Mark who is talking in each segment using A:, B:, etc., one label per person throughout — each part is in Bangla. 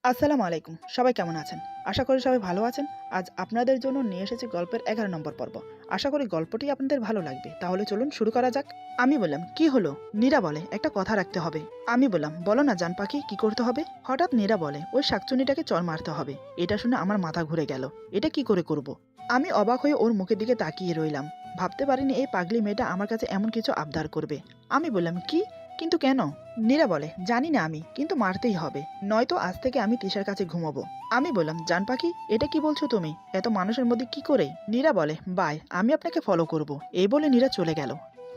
A: আসসালামু আলাইকুম। সবাই কেমন আছেন? আশা করি সবাই ভালো আছেন। আজ আপনাদের জন্য নিয়ে এসেছি গল্পের ১১ নম্বর পর্ব। আশা করি গল্পটি আপনাদের ভালো লাগবে। তাহলে চলুন শুরু করা যাক। আমি বললাম, "কি হলো?" নীরা বলে, "একটা কথা রাখতে হবে।" আমি বললাম, "বলো না জান পাখি, কি করতে হবে?" হঠাৎ নীরা বলে, "ওই শাকচুন্নিটাকে চড় মারতে হবে।" এটা শুনে আমার মাথা ঘুরে গেল। এটা কি করে করব? আমি অবাক হয়ে ওর মুখের দিকে তাকিয়ে রইলাম। ভাবতে পারিনি এই পাগলি মেয়েটা আমার কাছে এমন কিছু আবদার করবে। আমি বললাম, "কি? কিন্তু কেন?" নীরা বলে, "জানি না আমি, কিন্তু মারতেই হবে। নয়তো আজ থেকে আমি তিশার কাছে ঘুমাবো।" আমি বললাম, "জান পাখি, এটা কি বলছো তুমি? এত মানুষের মধ্যে কি করে?" নীরা বলে, "বাই, আমি আপনাকে ফলো করব।" এই বলে নীরা চলে গেল।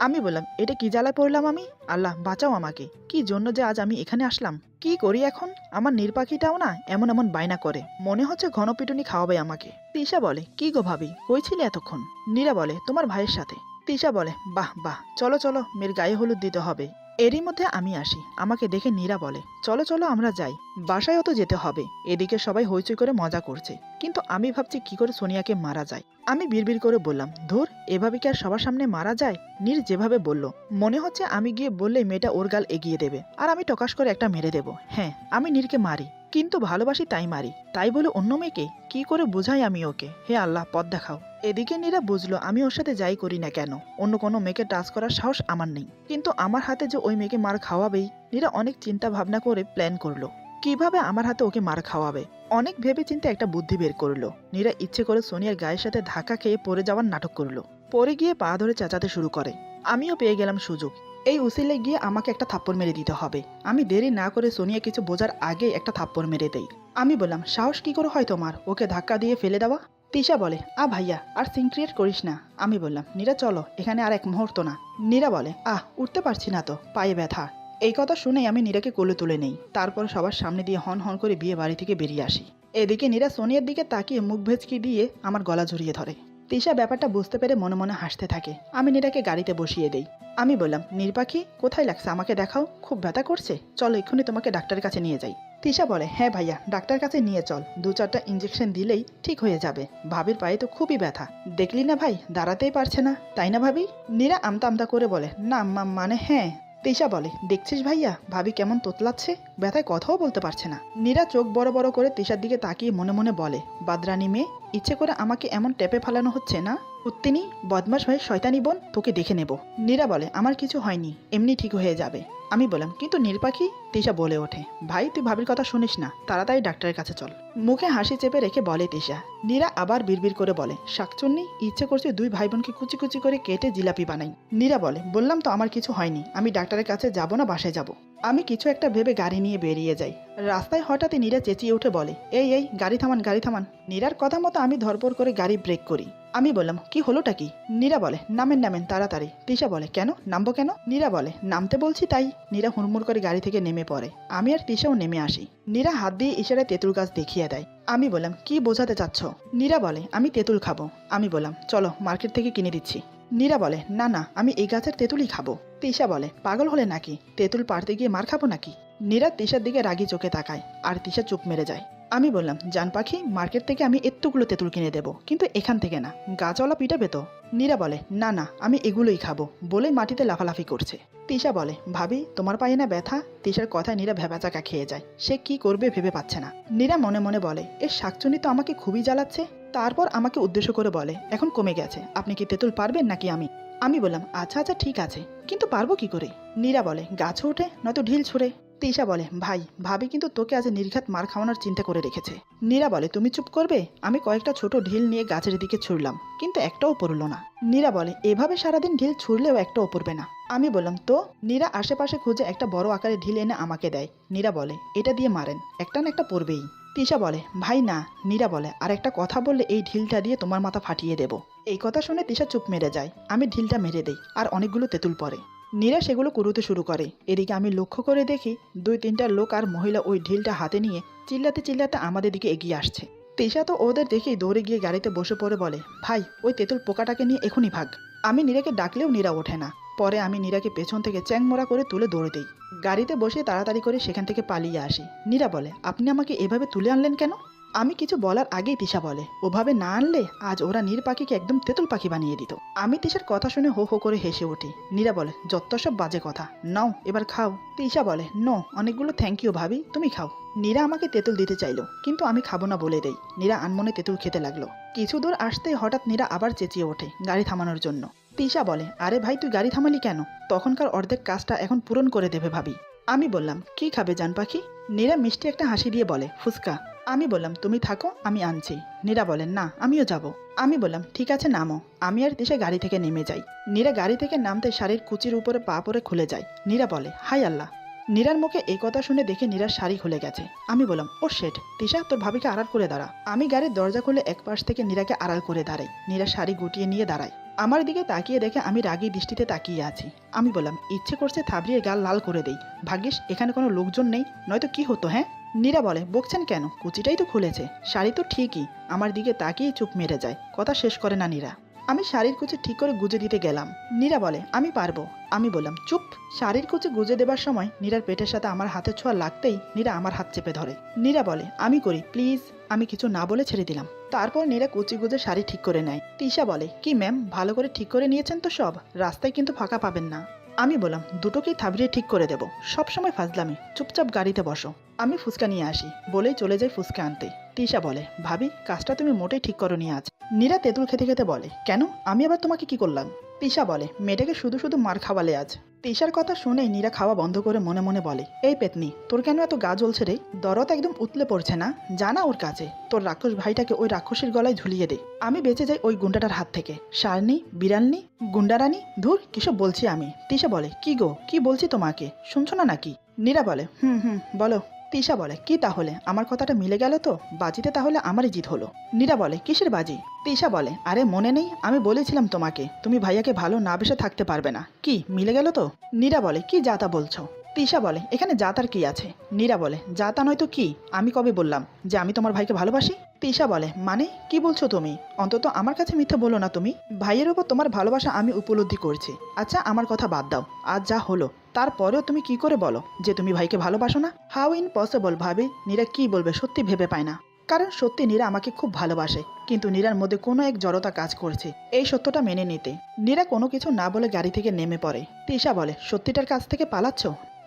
A: আমি বললাম, "এটা কি জ্বালায় পড়লাম আমি? আল্লাহ বাঁচাও আমাকে। কি জন্য যে আজ আমি এখানে আসলাম? কি করি এখন? আমার নীরপাখিটাও না এমন এমন বায়না করে, মনে হচ্ছে ঘন পিটুনি খাওয়াবে আমাকে।" তিশা বলে, "কি গো ভাবি, কই ছিলে এতক্ষণ?" নীরা বলে, "তোমার ভাইয়ের সাথে।" তিশা বলে, "বাহ বাহ, চলো চলো, মেয়ের গায়ে হলুদ দিতে হবে।" এরই মধ্যে আমি আসি। আমাকে দেখে নীরা বলে, "চলো চলো, আমরা যাই। বাসায়ও তো যেতে হবে।" এদিকে সবাই হইচই করে মজা করছে, কিন্তু আমি ভাবছি কি করে সোনিয়াকে মারা যায়। আমি বিড়বিড় করে বললাম, "ধুর, এভাবে কি আর সবার সামনে মারা যায়?" নীর যেভাবে বলল, মনে হচ্ছে আমি গিয়ে বললেই মেয়েটা ওর গাল এগিয়ে দেবে, আর আমি টকাশ করে একটা মেরে দেব। হ্যাঁ, আমি নীরকে মারি, কিন্তু ভালোবাসি তাই মারি। তাই বলে অন্য মেয়েকে কি করে বোঝাই আমি ওকে? হে আল্লাহ, পথ দেখাও। এদিকে নীরা বুঝলো আমি ওর সাথে যাই করি না কেন, অন্য কোনো মেয়েকে টাচ করার সাহস আমার নেই। কিন্তু আমার হাতে যে ওই মেয়েকে মার খাওয়াবেই, নীরা অনেক চিন্তা ভাবনা করে প্ল্যান করলো কিভাবে আমার হাতে ওকে মার খাওয়াবে। অনেক ভেবে চিন্তে একটা বুদ্ধি বের করলো। নীরা ইচ্ছে করে সোনিয়ার গায়ের সাথে ধাক্কা খেয়ে পড়ে যাওয়ার নাটক করলো। পরে গিয়ে পা ধরে চেঁচাতে শুরু করে। আমিও পেয়ে গেলাম সুযোগ। এই উসিলে গিয়ে আমাকে একটা থাপ্পড় মেরে দিতে হবে। আমি দেরি না করে সোনিয়া কিছু বোঝার আগেই একটা থাপ্পড় মেরে দেই। আমি বললাম, "সাহস কি করে হয় তোমার ওকে ধাক্কা দিয়ে ফেলে দেওয়া?" তিশা বলে, ভাইয়া, আর সিন ক্রিয়েট করিস না।" আমি বললাম, "নীরা চলো, এখানে আর এক মুহূর্ত না।" নীরা বলে, উঠতে পারছি না তো, পায়ে ব্যথা।" এই কথা শুনেই আমি নীরাকে কোলে তুলে নেই। তারপর সবার সামনে দিয়ে হন হন করে বিয়ে বাড়ি থেকে বেরিয়ে আসি। এদিকে নীরা সোনিয়ার দিকে তাকিয়ে মুখ ভেচকি দিয়ে আমার গলা জড়িয়ে ধরে। তিশা ব্যাপারটা বুঝতে পেরে মনে মনে হাসতে থাকে। আমি নীরাকে গাড়িতে বসিয়ে দেই। আমি বললাম, "নীর পাখি, কোথায় লাগছে আমাকে দেখাও, খুব ব্যথা করছে, চলো এক্ষুনি তোমাকে ডাক্তারের কাছে নিয়ে যাই।" তিশা বলে, "হ্যাঁ ভাইয়া, ডাক্তার কাছে নিয়ে চল, ২-৪টা ইঞ্জেকশন দিলেই ঠিক হয়ে যাবে। ভাবির পায়ে তো খুবই ব্যথা, দেখলি না ভাই, দাঁড়াতেই পারছে না, তাই না ভাবি?" নীরা আমতা আমতা করে বলে, "না মানে হ্যাঁ।" তিশা বলে, "দেখছিস ভাইয়া, ভাবি কেমন তোতলাচ্ছে, ব্যথায় কথাও বলতে পারছে না।" নীরা চোখ বড় বড় করে তিশার দিকে তাকিয়ে মনে মনে বলে, "বাদরানি মেয়ে, ইচ্ছে করে আমাকে এমন টেপে ফালানো হচ্ছে না? উত্তিনি, বদমাস ভাই, শয়তানি বোন, তোকে দেখে নেব।" নীরা বলে, "আমার কিছু হয়নি, এমনি ঠিক হয়ে যাবে।" আমি বললাম, "কিন্তু নীর পাখি?" তিশা বলে ওঠে, "ভাই, তুই ভাবির কথা শুনিস না, তাড়াতাড়ি ডাক্তারের কাছে চল।" মুখে হাসি চেপে রেখে বলে তিশা। নীরা আবার বিড়বিড় করে বলে, "শাকচুন্নি, ইচ্ছে করছে দুই ভাই বোনকে কুচি কুচি করে কেটে জিলাপি বানাই।" নীরা বলে, "বললাম তো আমার কিছু হয়নি, আমি ডাক্তারের কাছে যাব না, বাসায় যাব।" আমি কিছু একটা ভেবে গাড়ি নিয়ে বেরিয়ে যাই। রাস্তায় হঠাৎই নীরা চেঁচিয়ে উঠে বলে, "এই এই, গাড়ি থামান, গাড়ি থামান।" নীরার কথা মতো আমি ধরপড় করে গাড়ি ব্রেক করি। আমি বললাম, "কি হলোটা কি?" নীরা বলে, "নামেন নামেন তাড়াতাড়ি।" তিশা বলে, "কেন, নামবো কেন?" নীরা বলে, "নামতে বলছি তাই।" নীরা হুড়মুড় করে গাড়ি থেকে নেমে পড়ে। আমি আর তিশাও নেমে আসি। নীরা হাত দিয়ে ইশারায় তেঁতুল গাছ দেখিয়ে দেয়। আমি বললাম, "কি বোঝাতে চাচ্ছ?" নীরা বলে, "আমি তেঁতুল খাবো।" আমি বললাম, "চলো, মার্কেট থেকে কিনে দিচ্ছি।" নীরা বলে, "না না, আমি এই গাছের তেঁতুলই খাবো।" তিশা বলে, "পাগল হলে নাকি, তেঁতুল পাড়তে গিয়ে মার খাবো নাকি?" নীরা তিশার দিকে রাগি চোখে তাকায়, আর তিশা চুপ মেরে যায়। আমি বললাম, "জান পাখি, মার্কেট থেকে আমি এত্তগুলো তেঁতুল কিনে দেবো, কিন্তু এখান থেকে না, গাছওয়ালা পিটাবে তো।" নীরা বলে, "না না, আমি এগুলোই খাবো।" বলেই মাটিতে লাফালাফি করছে। তিশা বলে, "ভাবি, তোমার পায়ে না ব্যথা?" তিশার কথায় নীরা ভ্যাবাচাকা খেয়ে যায়। সে কি করবে ভেবে পাচ্ছে না। নীরা মনে মনে বলে, "এর শাকচুনি তো আমাকে খুবই জ্বালাচ্ছে।" তারপর আমাকে উদ্দেশ্য করে বলে, "এখন কমে গেছে, আপনি কি তেঁতুল পারবেন নাকি আমি?" আমি বললাম, "আচ্ছা আচ্ছা, ঠিক আছে, কিন্তু পারবো কি করে?" নীরা বলে, "গাছে ওঠে, নয়তো ঢিল ছুঁড়ে।" তিশা বলে, "ভাই, ভাবি কিন্তু তোকে আজ নির্ঘাত মার খাওয়ানোর চিন্তা করে রেখেছে।" নীরা বলে, "তুমি চুপ করবে?" আমি কয়েকটা ছোট ঢিল নিয়ে গাছের দিকে ছুড়লাম, কিন্তু একটাও পড়ল না। নীরা বলে, "এভাবে সারাদিন ঢিল ছুড়লেও একটাও পড়বে না।" আমি বললাম, "তো?" নীরা আশেপাশে খুঁজে একটা বড় আকারের ঢিল এনে আমাকে দেয়। নীরা বলে, "এটা দিয়ে মারেন, একটা না একটা পড়বেই।" তিশা বলে, "ভাই না।" নীরা বলে, "আর একটা কথা বললে এই ঢিলটা দিয়ে তোমার মাথা ফাটিয়ে দেব।" এই কথা শুনে তিশা চুপ মেরে যায়। আমি ঢিলটা মেরে দেই, আর অনেকগুলো তেঁতুল পড়ে। নীরা সেগুলো কুড়োতে শুরু করে। এদিকে আমি লক্ষ্য করে দেখি 2-3টা লোক আর মহিলা ওই ঢিলটা হাতে নিয়ে চিল্লাতে চিল্লাতে আমাদের দিকে এগিয়ে আসছে। তিশা তো ওদের দেখেই দৌড়ে গিয়ে গাড়িতে বসে পড়ে বলে, "ভাই, ওই তেঁতুল পোকাটাকে নিয়ে এখনই ভাগ।" আমি নীরাকে ডাকলেও নীরা ওঠে না। পরে আমি নীরাকে পেছন থেকে চ্যাংমোড়া করে তুলে দৌড়ে দিই। গাড়িতে বসে তাড়াতাড়ি করে সেখান থেকে পালিয়ে আসি। নীরা বলে, "আপনি আমাকে এভাবে তুলে আনলেন কেন?" আমি কিছু বলার আগেই তিশা বলে, "ওভাবে না আনলে আজ ওরা নীর পাখিকে একদম তেঁতুল পাখি বানিয়ে দিত।" আমি তিশার কথা শুনে হো হো করে হেসে উঠি। নীরা বলে, "যত সব বাজে কথা, নাও এবার খাও।" তিশা বলে, "নো, অনেকগুলো থ্যাংক ইউ ভাবি, তুমি খাও।" নীরা আমাকে তেঁতুল দিতে চাইলো, কিন্তু আমি খাবো না বলে দেই। নীরা আনমনে তেঁতুল খেতে লাগলো। কিছু দূর আসতেই হঠাৎ নীরা আবার চেঁচিয়ে ওঠে গাড়ি থামানোর জন্য। তিশা বলে, আরে ভাই তুই গাড়ি থামালি কেন? তখনকার অর্ধেক কাজটা এখন পূরণ করে দেবে ভাবি। আমি বললাম, কি খাবে জান পাখি? নীরা মিষ্টি একটা হাসি দিয়ে বলে, ফুচকা। আমি বললাম, তুমি থাকো, আমি আনছি। নীরা বলেন, না আমিও যাব। আমি বললাম, ঠিক আছে নামো। আমি আর তিশা গাড়ি থেকে নেমে যাই। নীরা গাড়ি থেকে নামতে শাড়ির কুচির উপরে পা পরে খুলে যায়। নীরা বলে, হাই আল্লাহ। নীরার মুখে এই কথা শুনে দেখে নীরার শাড়ি খুলে গেছে। আমি বললাম, ও শেট, তিশা তোর ভাবিকে আড়াল করে দাঁড়া। আমি গাড়ির দরজা খুলে এক পাশ থেকে নীরাকে আড়াল করে দাঁড়াই। নীরা শাড়ি গুটিয়ে নিয়ে দাঁড়ায়। আমার দিকে তাকিয়ে দেখে আমি রাগী দৃষ্টিতে তাকিয়ে আছি। আমি বললাম, ইচ্ছে করছে থাবড়িয়ে গাল লাল করে দেই। ভাগ্যিস এখানে কোনো লোকজন নেই, নয়তো কি হতো। হ্যাঁ। নীরা বলে, বকছেন কেন? কুচিটাই তো খুলেছে, শাড়ি তো ঠিকই। আমার দিকে তাকিয়ে চুপ মেরে যায়, কথা শেষ করে না নীরা। আমি শাড়ির কুচি ঠিক করে গুজে দিতে গেলাম। নীরা বলে, আমি পারবো। আমি বললাম, চুপ। শাড়ির কুচি গুজে দেবার সময় নীরার পেটের সাথে আমার হাতের ছোঁয়া লাগতেই নীরা আমার হাত চেপে ধরে। নীরা বলে, আমি করি প্লিজ। আমি কিছু না বলে ছেড়ে দিলাম। তারপর নীরা কুচি গুজে শাড়ি ঠিক করে নেয়। তিশা বলে, কি ম্যাম, ভালো করে ঠিক করে নিয়েছেন তো সব? রাস্তায় কিন্তু ফাঁকা পাবেন না। আমি বললাম, দুটোকেই থাবড়িয়ে ঠিক করে দেবো, সবসময় ফাজলামি। চুপচাপ গাড়িতে বসো, আমি ফুচকা নিয়ে আসি। বলেই চলে যাই ফুচকা আনতে। তিশা বলে, ভাবি কাজটা তুমি মোটেই ঠিক করোনি আজ। নীরা তেঁতুল খেতে খেতে বলে, কেন, আমি আবার তোমাকে কি করলাম? তিশা বলে, মেয়েটাকে শুধু শুধু মার খাওয়ালে আজ। তিশার কথা শুনেই নীরা খাওয়া বন্ধ করে মনে মনে বলে, এই পেতনি, তোর কেন এত গা জ্বলছে রে? দরদ একদম উতলে পড়ছে না? জানা ওর কাছে তোর রাক্ষস ভাইটাকে ওই রাক্ষসীর গলায় ঝুলিয়ে দে। আমি বেঁচে যাই ওই গুন্ডাটার হাত থেকে। শার্নি, বিড়ালনি, গুন্ডারানি, ধুর কিসব বলছি আমি। তিশা বলে, কি গো, কি বলছি তোমাকে, শুনছো না নাকি? নীরা বলে, হুম বলো। তিশা বলে, কি তাহলে আমার কথাটা মিলে গেল তো? বাজিতে তাহলে আমারই জিত হলো। নীরা বলে, কিসের বাজি? তিশা বলে, আরে মনে নেই, আমি বলেছিলাম তোমাকে তুমি ভাইয়াকে ভালো না বেসে থাকতে পারবে না। কি মিলে গেল তো? নীরা বলে, কি যাতা বলছো? তিশা বলে, এখানে যাতার কি আছে? নীরা বলে, যাতা নয়তো কি? আমি কবে বললাম যে আমি তোমার ভাইকে ভালোবাসি? তিশা বলে, মানে কি বলছো তুমি? অন্তত আমার কাছে মিথ্যে বলো না তুমি। ভাইয়ের উপর তোমার ভালোবাসা আমি উপলব্ধি করছি। আচ্ছা আমার কথা বাদ দাও, আজ যা হলো তারপরেও তুমি কি করে বলো যে তুমি ভাইকে ভালোবাসো না? হাউ ইম্পসিবল ভাবি। নীরা কি বলবে সত্যি ভেবে পায় না। কারণ সত্যি নীরা আমাকে খুব ভালোবাসে, কিন্তু নীরার মধ্যে কোনো এক জড়তা কাজ করছে এই সত্যটা মেনে নিতে। নীরা কোনো কিছু না বলে গাড়ি থেকে নেমে পড়ে। তিশা বলে, সত্যিটার কাছ থেকে পালাচ্ছ?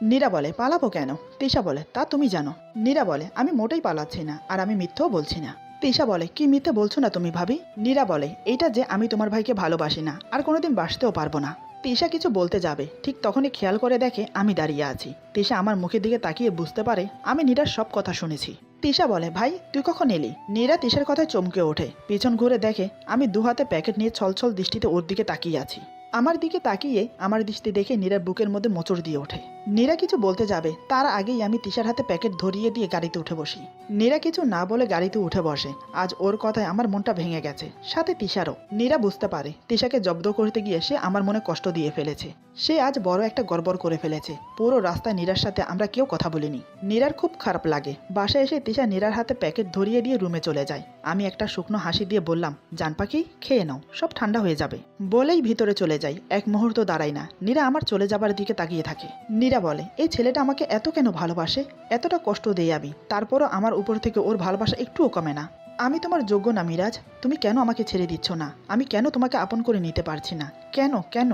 A: নীরা বলে, পালাবো কেন? তিশা বলে, তা তুমি জানো। নীরা বলে, আমি মোটেই পালাচ্ছি না, আর আমি মিথ্যেও বলছি না। তিশা বলে, কি মিথ্যে বলছো না তুমি ভাবি? নীরা বলে, এইটা যে আমি তোমার ভাইকে ভালোবাসি না, আর কোনোদিন বাসতেও পারবো না। তিশা কিছু বলতে যাবে, ঠিক তখনই খেয়াল করে দেখে আমি দাঁড়িয়ে আছি। তিশা আমার মুখের দিকে তাকিয়ে বুঝতে পারে আমি নীরার সব কথা শুনেছি। তিশা বলে, ভাই তুই কখন এলি? নীরা তিশার কথায় চমকে ওঠে, পিছন ঘুরে দেখে আমি দু হাতে প্যাকেট নিয়ে ছলছল দৃষ্টিতে ওর দিকে তাকিয়ে আছি। আমার দিকে তাকিয়ে আমার দৃষ্টি দেখে নীরার বুকের মধ্যে মোচড় দিয়ে ওঠে। নীরা কিছু বলতে যাবে তার আগেই আমি তিশার হাতে প্যাকেট ধরিয়ে দিয়ে গাড়িতে উঠে বসি। নীরা কিছু না বলে গাড়িতে উঠে বসে। আজ ওর কথায় আমার মনটা ভেঙে গেছে, সাথে তিশারও। নীরা বুঝতে পারে তিশাকে জব্দ করতে গিয়ে সে আমার মনে কষ্ট দিয়ে ফেলেছে। সে আজ বড় একটা গড়বড় করে ফেলেছে। পুরো রাস্তায় নীরার সাথে আমরা কেউ কথা বলিনি। নীরার খুব খারাপ লাগে। বাসায় এসে তিশা নীরার হাতে প্যাকেট ধরিয়ে দিয়ে রুমে চলে যায়। আমি একটা শুকনো হাসি দিয়ে বললাম, জান পাখি খেয়ে নাও, সব ঠান্ডা হয়ে যাবে। বলেই ভিতরে চলে যাই। এক মুহূর্ত দাঁড়াই না। নীরা আমার চলে যাবার দিকে তাকিয়ে থাকে। নীরা বলে, এই ছেলেটা আমাকে এত কেন ভালোবাসে? এতটা কষ্ট দেই আমি, তারপরও আমার উপর থেকে ওর ভালোবাসা একটুও কমে না। আমি তোমার যোগ্য না মিরাজ। তুমি কেন আমাকে ছেড়ে দিচ্ছ না? আমি কেন তোমাকে আপন করে নিতে পারছি না? কেন কেন?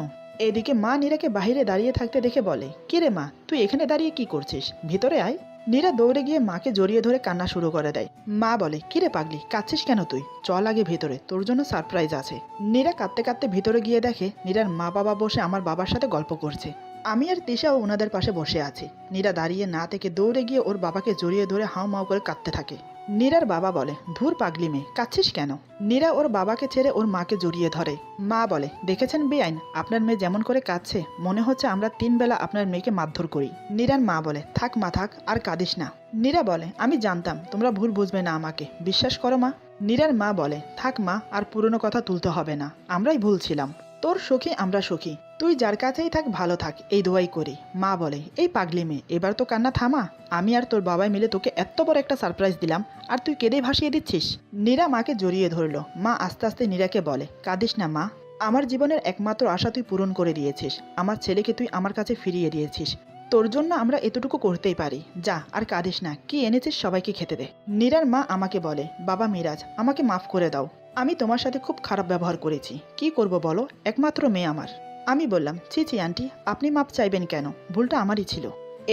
A: এদিকে মা নীরাকে বাহিরে দাঁড়িয়ে থাকতে দেখে বলে, কিরে মা, তুই এখানে দাঁড়িয়ে কি করছিস? ভিতরে আয়। নীরা দৌড়ে গিয়ে মাকে জড়িয়ে ধরে কান্না শুরু করে দেয়। মা বলে, কিরে পাগলি, কাঁদছিস কেন তুই? চল আগে ভেতরে, তোর জন্য সারপ্রাইজ আছে। নীরা কাঁদতে কাঁদতে ভিতরে গিয়ে দেখে নীরার মা বাবা বসে আমার বাবার সাথে গল্প করছে। আমি আর তিশাও ওনাদের পাশে বসে আছি। নীরা দাঁড়িয়ে না থেকে দৌড়ে গিয়ে ওর বাবাকে জড়িয়ে ধরে হাউ মাউ করে কাঁদতে থাকে। নীরার বাবা বলে, ধুর পাগলি মেয়ে, কাঁদছিস কেন? নীরা ওর বাবাকে ছেড়ে ওর মাকে জড়িয়ে ধরে। মা বলে, দেখেছেন বেআইন, আপনার মেয়ে যেমন করে কাঁদছে, মনে হচ্ছে আমরা 3 বেলা আপনার মেয়েকে মারধর করি। নীরার মা বলে, থাক মা থাক, আর কাঁদিস না। নীরা বলে, আমি জানতাম তোমরা ভুল বুঝবে না আমাকে, বিশ্বাস করো মা। নীরার মা বলে, থাক মা, আর পুরনো কথা তুলতে হবে না, আমরাই ভুল ছিলাম। তোর সখী আমরা সখী, তুই যার কাছেই থাক ভালো থাক, এই দোয়াই করি। মা বলে, এই পাগলি মেয়ে, এবার তো কান্না থামা। আমি আর তোর বাবাই মিলে তোকে এত বড় একটা সারপ্রাইজ দিলাম, আর তুই কেঁদে ভাসিয়ে দিচ্ছিস। নীরা মাকে জড়িয়ে ধরল। মা আস্তে আস্তে নীরাকে বলে, কাঁদিস না মা, আমার জীবনের একমাত্র আশা তুই পূরণ করে দিয়েছিস। আমার ছেলেকে তুই আমার কাছে ফিরিয়ে দিয়েছিস। তোর জন্য আমরা এতটুকু করতেই পারি। যা, আর কাঁদিস না, কি এনেছিস সবাইকে খেতে দে। নীরার মা আমাকে বলে, বাবা মিরাজ, আমাকে মাফ করে দাও। আমি তোমার সাথে খুব খারাপ ব্যবহার করেছি, কি করব বলো, একমাত্র মেয়ে আমার। আমি বললাম, ছি ছি আন্টি, আপনি মাপ চাইবেন কেন? ভুলটা আমারই ছিল।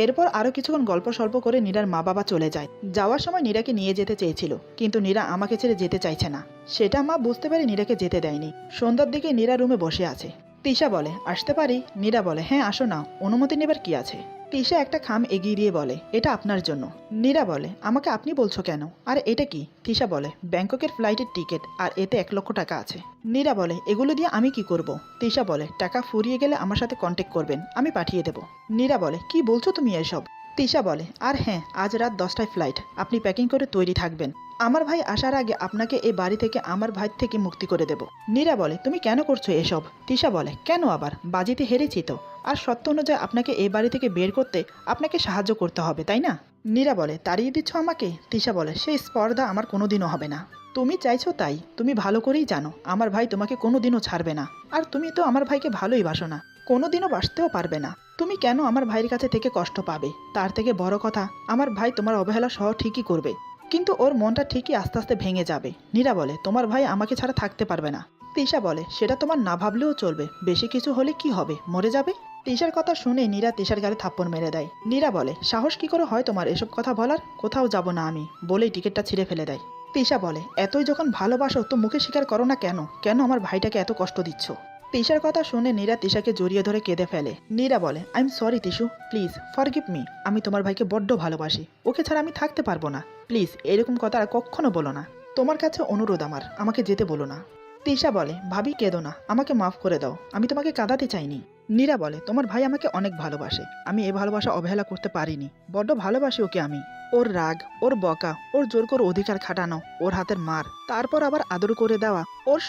A: এরপর আরও কিছুক্ষণ গল্প সল্প করে নীরার মা বাবা চলে যায়। যাওয়ার সময় নীরাকে নিয়ে যেতে চেয়েছিল, কিন্তু নীরা আমাকে ছেড়ে যেতে চাইছে না। সেটা মা বুঝতে পেরে নীরাকে যেতে দেয়নি। সন্ধ্যার দিকে নীরা রুমে বসে আছে। তিশা বলে, আসতে পারি? নীরা বলে, হ্যাঁ আসো না, অনুমতি নেবার কি আছে। তিশা একটা খাম এগিয়ে দিয়ে বলে, এটা আপনার জন্য। নীরা বলে, আমাকে আপনি বলছো কেন? আর এটা কি? তিশা বলে, ব্যাংককের ফ্লাইটের টিকিট, আর এতে 1 লক্ষ টাকা আছে। নীরা বলে, এগুলো দিয়ে আমি কি করব? তিশা বলে, টাকা ফুরিয়ে গেলে আমার সাথে কন্ট্যাক্ট করবেন, আমি পাঠিয়ে দেব। নীরা বলে, কি বলছো তুমি এসব? তিশা বলে, আর হ্যাঁ, আজ রাত 10টায় ফ্লাইট, আপনি প্যাকিং করে তৈরি থাকবেন। আমার ভাই আসার আগে আপনাকে এই বাড়ি থেকে আমার ভাই থেকে মুক্তি করে দেব। নীরা বলে, তুমি কেন করছো এসব? তিশা বলে, কেন আবার? বাজিতে হেরেছি তো। আর সত্য অনুযায়ী আপনাকে এই বাড়ি থেকে বের করতে আপনাকে সাহায্য করতে হবে, তাই না? নীরা বলে, তাড়িয়ে দিচ্ছ আমাকে? তিশা বলে, সেই স্পর্ধা আমার কোনোদিনও হবে না। তুমি চাইছো তাই, তুমি ভালো করেই জানো আমার ভাই তোমাকে কোনোদিনও ছাড়বে না। আর তুমি তো আমার ভাইকে ভালোই বাসো না, কোনোদিনও বাসতেও পারবে না। তুমি কেন আমার ভাইয়ের কাছে থেকে কষ্ট পাবে? তার থেকে বড় কথা, আমার ভাই তোমার অবহেলা সহ ঠিকই করবে, কিন্তু ওর মনটা ঠিকই আস্তে আস্তে ভেঙে যাবে। নীরা বলে, তোমার ভাই আমাকে ছাড়া থাকতে পারবে না। তিশা বলে, সেটা তোমার না ভাবলেও চলবে, বেশি কিছু হলে কি হবে, মরে যাবে। তিশার কথা শুনে নীরা তিশার গালে থাপ্পড় মেরে দেয়। নীরা বলে, সাহস কি করে হয় তোমার এসব কথা বলার? কোথাও যাব না আমি, বলেই টিকিটটা ছিঁড়ে ফেলে দেয়। তিশা বলে, এতই যখন ভালোবাসো তো মুখে স্বীকার করো না কেন? কেন আমার ভাইটাকে এত কষ্ট দিচ্ছ? তিশার কথা শুনে নীরা তিশাকে জড়িয়ে ধরে কেঁদে ফেলে। নীরা বলে, I am sorry Tishu, please forgive me. আমি তোমার ভাইকে বড্ড ভালোবাসি, ওকে ছাড়া আমি থাকতে পারবো না। প্লিজ এরকম কথা আর কখনো বলো না। তোমার কাছে অনুরোধ আমার, আমাকে যেতে বলো না। তিশা বলে, ভাবি কেঁদো না, আমাকে মাফ করে দাও, আমি তোমাকে কাঁদাতে চাইনি। নীরা বলে, তোমার ভাই আমাকে অনেক ভালোবাসে, আমি এ ভালোবাসা অবহেলা করতে পারিনি, বড্ড ভালোবাসি ওকে আমি। ওর রাগ, ওর বকা, ওর জোর করে অধিকার খাটানো, ওর হাতের মার, তারপর আবার আদর করে দেওয়া, ওর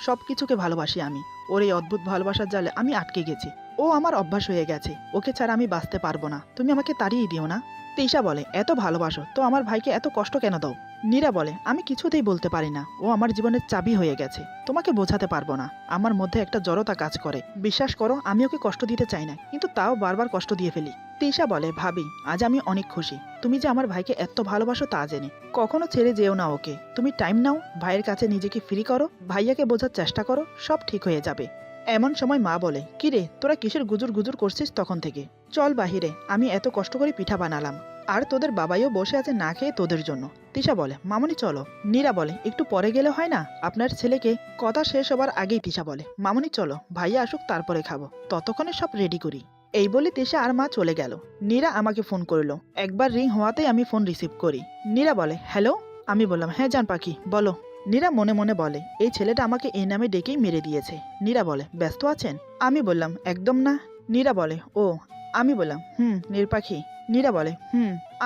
A: সবকিছুকে ভালোবাসি আমি। ওর এই অদ্ভুত ভালোবাসার জালে আমি আটকে গেছি। ও আমার অভ্যাস হয়ে গেছে, ওকে ছাড়া আমি বাঁচতে পারবো না, তুমি আমাকে তাড়িয়ে দিও না। তিশা বলে, এত ভালোবাসো তো আমার ভাইকে এত কষ্ট কেন দাও? নীরা বলে, আমি কিছুতেই বলতে পারি না, ও আমার জীবনের চাবি হয়ে গেছে, তোমাকে বোঝাতে পারবো না। আমার মধ্যে একটা জড়তা কাজ করে, বিশ্বাস করো আমি ওকে কষ্ট দিতে চাই না, কিন্তু তাও বারবার কষ্ট দিয়ে ফেলি। তিশা বলে, ভাবি আজ আমি অনেক খুশি, তুমি যে আমার ভাইকে এত ভালোবাসো তা জেনে। কখনো ছেড়ে যেও না ওকে, তুমি টাইম নাও, ভাইয়ের কাছে নিজেকে ফ্রি করো, ভাইয়াকে বোঝার চেষ্টা করো, সব ঠিক হয়ে যাবে। এমন সময় মা বলে, কিরে তোরা কিসের গুজুর গুজুর করছিস তখন থেকে? চল বাহিরে, আমি এত কষ্ট করে পিঠা বানালাম, আর তোদের বাবাইও বসে আছে না খেয়ে তোদের জন্য। তিশা বলে, মামনি চলো। নীরা বলে, একটু পরে গেলে হয় না? আপনার ছেলেকে। কথা শেষ হবার আগেই তিশা বলে, মামনি চলো, ভাইয়া আসুক তারপরে খাবো, ততক্ষণে সব রেডি করি। এই বলে তিশা আর মা চলে গেল। নীরা আমাকে ফোন করলো, একবার রিং হওয়াতেই আমি ফোন রিসিভ করি। নীরা বলে, হ্যালো। আমি বললাম, হ্যাঁ জান পাখি বলো। নীরা মনে মনে বলে, এই ছেলেটা আমাকে এই নামে ডেকেই মেরে দিয়েছে। নীরা বলে, ব্যস্ত আছেন? আমি বললাম, একদম না। নীরা বলে, ও। আমি বললাম, নির্পাখি। নীরা বলে,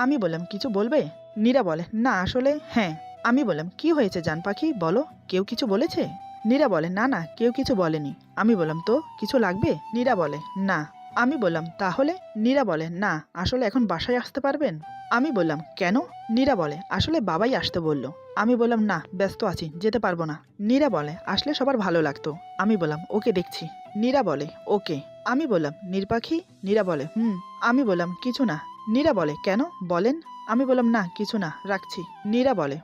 A: আমি বললাম, কিছু বলবে? নীরা বলে, না আসলে হ্যাঁ। আমি বললাম, কি হয়েছে জান পাখি বলো, কেউ কিছু বলেছে? নীরা বলে, না না, কেউ কিছু বলেনি। আমি বললাম, তো কিছু লাগবে? নীরা বলে, না। আমি বললাম, তাহলে? নীরা বলে, না আসলে এখন বাসায় আসতে পারবেন? আমি বললাম, কেন? নীরা বলে, আসলে বাবাই আসতে বলল। আমি বললাম, না ব্যস্ত আছি, যেতে পারবো না। নীরা বলে, আসলে সবার ভালো লাগতো। আমি বললাম, ওকে দেখছি। নীরা বলে, ওকে। আমি বললাম, নির্পাখি? নীরা বলে, আমি বললাম, কিছু না। নীরা বলে, কেন বলেন? আমি বললাম, না কিছু না, রাখছি। নীরা বলে,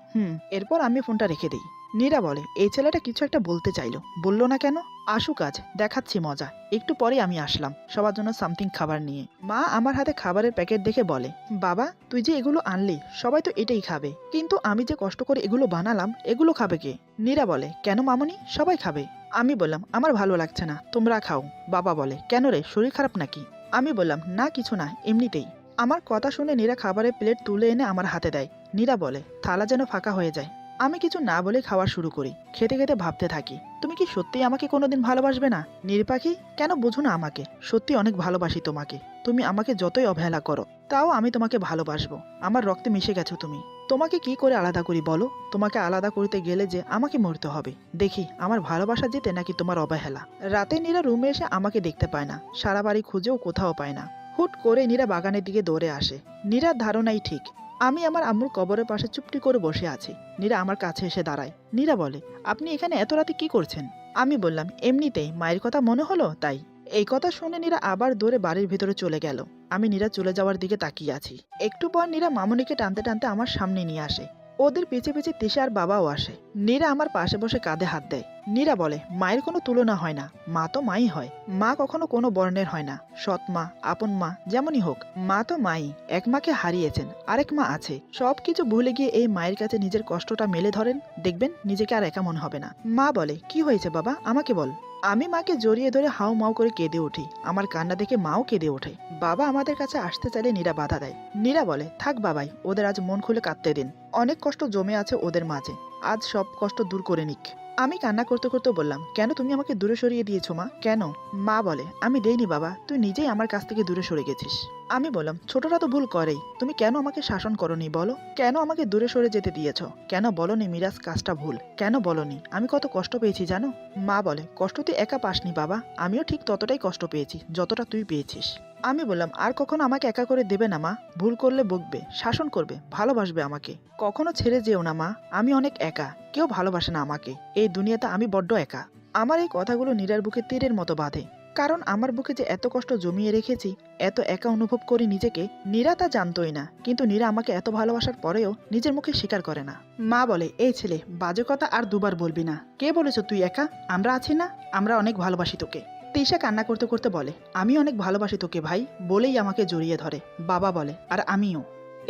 A: এরপর আমি ফোনটা রেখে দিই। নীরা বলে, এই ছেলেটা কিছু একটা বলতে চাইলো, বললো না কেন? আসুক আজ, দেখাচ্ছি মজা। একটু পরে আমি আসলাম সবার জন্য সামথিং খাবার নিয়ে। মা আমার হাতে খাবারের প্যাকেট দেখে বলে, বাবা তুই যে এগুলো আনলি সবাই তো এটাই খাবে, কিন্তু আমি যে কষ্ট করে এগুলো বানালাম এগুলো খাবে কে? নীরা বলে, কেন মামনি, সবাই খাবে। আমি বললাম, আমার ভালো লাগছে না, তোমরা খাও। বাবা বলে, কেন রে, শরীর খারাপ নাকি? আমি বললাম, না কিছু না, এমনিতেই। আমার কথা শুনে নীরা খাবারের প্লেট তুলে এনে আমার হাতে দেয়। নীরা বলে, থালা যেন ফাঁকা হয়ে যায়। আমি কিছু না বলে খাওয়া শুরু করি। খেতে খেতে ভাবতে থাকি, তুমি কি সত্যিই আমাকে কোনোদিন ভালোবাসবে না? নির্পাখি, কেন বুঝো না আমাকে? সত্যি অনেক ভালোবাসি তোমাকে। তুমি আমাকে যতই অবহেলা করো তাও আমি তোমাকে ভালোবাসবো। আমার রক্তে মিশে গেছো তুমি। তোমাকে কি করে আলাদা করি বলো? তোমাকে আলাদা করতে গেলে যে আমাকে মরতে হবে। দেখি আমার ভালোবাসা জিতে নাকি তোমার অবহেলা। রাতে নীরা রুমে এসে আমাকে দেখতে পায় না, সারা বাড়ি খুঁজেও কোথাও পায় না। হুট করে নীরা বাগানের দিকে দৌড়ে আসে। নীরার ধারণাই ঠিক, আমি আমার আম্মুর কবরের পাশে চুপটি করে বসে আছি। নীরা আমার কাছে এসে দাঁড়ায়। নীরা বলে, আপনি এখানে এত রাতে কি করছেন? আমি বললাম, এমনিতেই মায়ের কথা মনে হলো তাই। এই কথা শুনে নীরা আবার দৌড়ে বাড়ির ভিতরে চলে গেল। আমি নীরা চলে যাওয়ার দিকে তাকিয়ে আছি। একটু পর নীরা মামুনিকে টানতে টানতে আমার সামনে নিয়ে আসে। ওদের পিছে পিছে তিশা আর বাবাও আসে। নীরা আমার পাশে বসে কাঁধে হাত দেয়। নীরা বলে, মায়ের কোনো তুলনা হয় না, মা তো মাই হয়। মা কখনো কোনো বর্ণের হয় না, সৎ মা, আপন মা, যেমনই হোক, মা তো মাই। এক মাকে হারিয়েছেন, আরেক মা আছে। সবকিছু ভুলে গিয়ে এই মায়ের কাছে নিজের কষ্টটা মেলে ধরেন, দেখবেন নিজেকে আর একা মনে হবে না। মা বলে, কি হয়েছে বাবা, আমাকে বল। আমি মাকে জড়িয়ে ধরে হাউ মাউ করে কেঁদে উঠি। আমার কান্না দেখে মাও কেঁদে ওঠে। বাবা আমাদের কাছে আসতে চাইলে নীরা বাধা দেয়। নীরা বলে, থাক বাবাই, ওদের আজ মন খুলে কাঁদতে দিন। অনেক কষ্ট জমে আছে ওদের মাঝে, আজ সব কষ্ট দূর করে নিক। আমি কান্না করতে করতে বললাম, কেন তুমি আমাকে দূরে সরিয়ে দিয়েছো মা, কেন? মা বলে, আমি দেইনি বাবা, তুই নিজেই আমার কাছ থেকে দূরে সরে গেছিস। আমি বললাম, ছোটরা তো ভুল করেই, তুমি কেন আমাকে শাসন করনি বলো? কেন আমাকে দূরে সরে যেতে দিয়েছো? কেন বলনি মিরাজ কাজটা ভুল? কেন বলনি আমি কত কষ্ট পেয়েছি জানো? মা বলে, কষ্ট তুই একা পাসনি বাবা, আমিও ঠিক ততটাই কষ্ট পেয়েছি যতটা তুই পেয়েছিস। আমি বললাম, আর কখনো আমাকে একা করে দেবে না মা, ভুল করলে বকবে, শাসন করবে, ভালোবাসবে আমাকে, কখনো ছেড়ে যেও না মা, আমি অনেক একা, কেউ ভালোবাসে না আমাকে, এই দুনিয়াতে আমি বড্ড একা। আমার এই কথাগুলো নীরার বুকে তীরের মতো বাঁধে, কারণ আমার বুকে যে এত কষ্ট জমিয়ে রেখেছি, এত একা অনুভব করি নিজেকে, নীরা তা জানতোই না। কিন্তু নীরা আমাকে এত ভালোবাসার পরেও নিজের মুখে স্বীকার করে না। মা বলে, এই ছেলে, বাজে কথা আর দুবার বলবি না। কে বলেছ তুই একা? আমরা আছি না, আমরা অনেক ভালোবাসি তোকে। তিশা কান্না করতে করতে বলে, আমি অনেক ভালোবাসি তোকে ভাই, বলেই আমাকে জড়িয়ে ধরে। বাবা বলে, আর আমিও।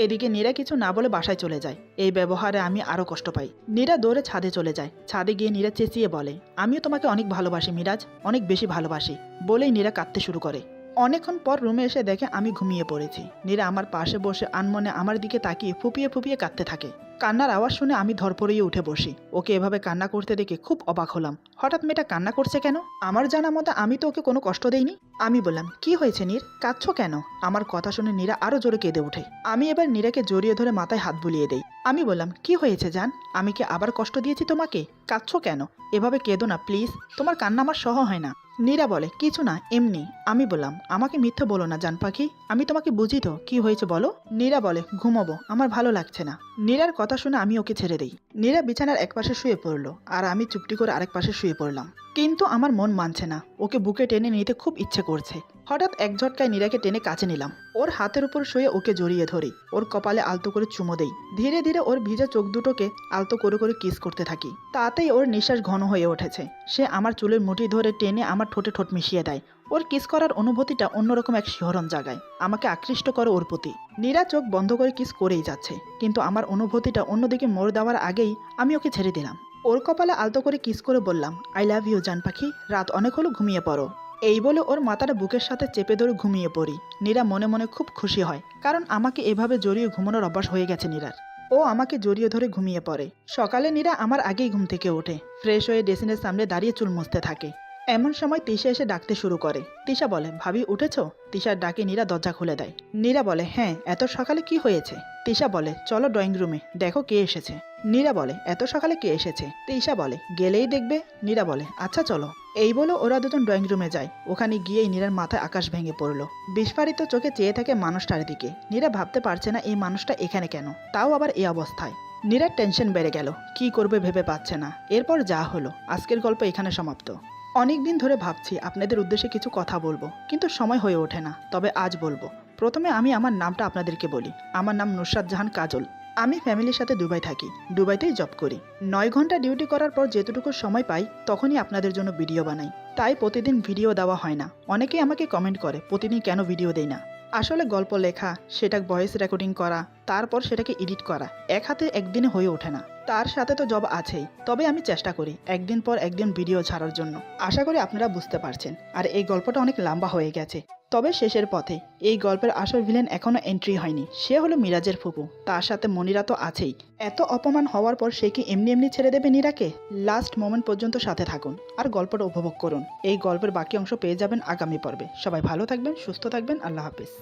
A: এদিকে নীরা কিছু না বলে বাসায় চলে যায়। এই ব্যবহারে আমি আরো কষ্ট পাই। নীরা দৌড়ে ছাদে চলে যায়। ছাদে গিয়ে নীরা চেঁচিয়ে বলে, আমিও তোমাকে অনেক ভালোবাসি মিরাজ, অনেক বেশি ভালোবাসি, বলেই নীরা কাঁদতে শুরু করে। অনেকক্ষণ পর রুমে এসে দেখে আমি ঘুমিয়ে পড়েছি। নীরা আমার পাশে বসে আনমনে আমার দিকে তাকিয়ে ফুপিয়ে ফুপিয়ে কাঁদতে থাকে। কান্নার আওয়াজ শুনে আমি ধরপড়িয়ে উঠে বসি। ওকে এভাবে কান্না করতে দেখে খুব অবাক হলাম। হঠাৎ মেয়েটা কান্না করছে কেন? আমার জানা মতো আমি তো ওকে কোনো কষ্ট দেইনি। আমি বললাম, কি হয়েছে নীর, কাঁদছো কেন? আমার কথা শুনে নীরা আরো জোরে কেঁদে ওঠে। আমি এবার নীরাকে জড়িয়ে ধরে মাথায় হাত বুলিয়ে দেই। আমি বললাম, কি হয়েছে জান, আমি কি আবার কষ্ট দিয়েছি তোমাকে? কাঁদছো কেন? এভাবে কেঁদো না প্লিজ, তোমার কান্না আমার সহ হয় না। নীরা বলে, কিছু না, এমনি। আমি বললাম, আমাকে মিথ্যে বলো না জান পাখি, আমি তোমাকে বুঝি তো, কি হয়েছে বলো। নীরা বলে, ঘুমাবো, আমার ভালো লাগছে না। নীরার কথা শুনে আমি ওকে ছেড়ে দেই। নীরা বিছানার এক পাশে শুয়ে পড়লো, আর আমি চুপটি করে আরেক পাশে শুয়ে পড়লাম। কিন্তু আমার মন মানছে না, ওকে বুকে টেনে নিতে খুব ইচ্ছে করছে। হঠাৎ এক ঝটকায় নীরাকে টেনে কাছে নিলাম। ওর হাতের উপর শুয়ে ওকে জড়িয়ে ধরি। ওর কপালে আলতো করে চুমো দেই। ধীরে ধীরে ওর ভিজা চোখ দুটোকে আলতো করে করে কিস করতে থাকি। তাতেই ওর নিঃশ্বাস ঘন হয়ে উঠেছে। সে আমার চুলের মুঠি ধরে টেনে আমার ঠোঁটে ঠোঁট মিশিয়ে দেয়। ওর কিস করার অনুভূতিটা অন্যরকম এক শিহরণ জাগায়, আমাকে আকৃষ্ট করে ওর প্রতি। নীরা চোখ বন্ধ করে কিস করেই যাচ্ছে, কিন্তু আমার অনুভূতিটা অন্যদিকে মোড় দেওয়ার আগেই আমি ওকে ছেড়ে দিলাম। ওর কপালে আলতো করে কিস করে বললাম, আই লাভ ইউ জান পাখি, রাত অনেক হলো, ঘুমিয়ে পড়ো। এই বলে ওর মাথাটা বুকের সাথে চেপে ধরে ঘুমিয়ে পড়ি। নীরা মনে মনে খুব খুশি হয়, কারণ আমাকে এভাবে জড়িয়ে ঘুমানোর অভ্যাস হয়ে গেছে নীরার। ও আমাকে জড়িয়ে ধরে ঘুমিয়ে পড়ে। সকালে নীরা আমার আগেই ঘুম থেকে ওঠে, ফ্রেশ হয়ে ড্রেসিংয়ের সামনে দাঁড়িয়ে চুল মুছতে থাকে। এমন সময় তিশা এসে ডাকতে শুরু করে। তিশা বলে, ভাবি উঠেছো? তিশার ডাকে নীরা দরজা খুলে দেয়। নীরা বলে, হ্যাঁ, এত সকালে কি হয়েছে? তিশা বলে, চলো ড্রয়িং রুমে, দেখো কে এসেছে। নীরা বলে, এত সকালে কে এসেছে? তিশা বলে, গেলেই দেখবে। নীরা বলে, আচ্ছা চলো। এই বলে ওরা দুজন ড্রয়িং রুমে যায়। ওখানে গিয়েই নীরার মাথায় আকাশ ভেঙে পড়লো। বিস্ফারিত চোখে চেয়ে থাকে মানুষটার দিকে। নীরা ভাবতে পারছে না এই মানুষটা এখানে কেন, তাও আবার এই অবস্থায়। নীরার টেনশন বেড়ে গেল, কি করবে ভেবে পাচ্ছে না। এরপর যা হলো, আজকের গল্প এখানে সমাপ্ত। অনেকদিন ধরে ভাবছি আপনাদের উদ্দেশ্যে কিছু কথা বলবো, কিন্তু সময় হয়ে ওঠে না, তবে আজ বলবো। প্রথমে আমি আমার নামটা আপনাদেরকে বলি। আমার নাম নুসরাত জাহান কাজল। আমি ফ্যামিলির সাথে দুবাই থাকি, দুবাইতেই জব করি। 9 ঘন্টা ডিউটি করার পর যেটুকু সময় পাই তখনই আপনাদের জন্য ভিডিও বানাই। তাই প্রতিদিন ভিডিও দেওয়া হয় না। অনেকেই আমাকে কমেন্ট করে প্রতিদিন কেন ভিডিও দেই না। আসলে গল্প লেখা, সেটা ভয়েস রেকর্ডিং করা, তারপর সেটাকে এডিট করা এক হাতে একদিনে হয়ে ওঠে না। তার সাথে তো জব আছেই। তবে আমি চেষ্টা করি একদিন পর একদিন ভিডিও ছাড়ার জন্য। আশা করি আপনারা বুঝতে পারছেন। আর এই গল্পটা অনেক লম্বা হয়ে গেছে, তবে শেষের পথে। এই গল্পের আসল ভিলেন এখনো এন্ট্রি হয়নি। সে হলো মিরাজের ফুপু, তার সাথে মনিরা তো আছেই। এত অপমান হওয়ার পর সে কি এমনি এমনি ছেড়ে দেবে নীরাকে? লাস্ট মোমেন্ট পর্যন্ত সাথে থাকুন আর গল্পটা উপভোগ করুন। এই গল্পের বাকি অংশ পেয়ে যাবেন আগামী পর্বে। সবাই ভালো থাকবেন, সুস্থ থাকবেন, আল্লাহ হাফিজ।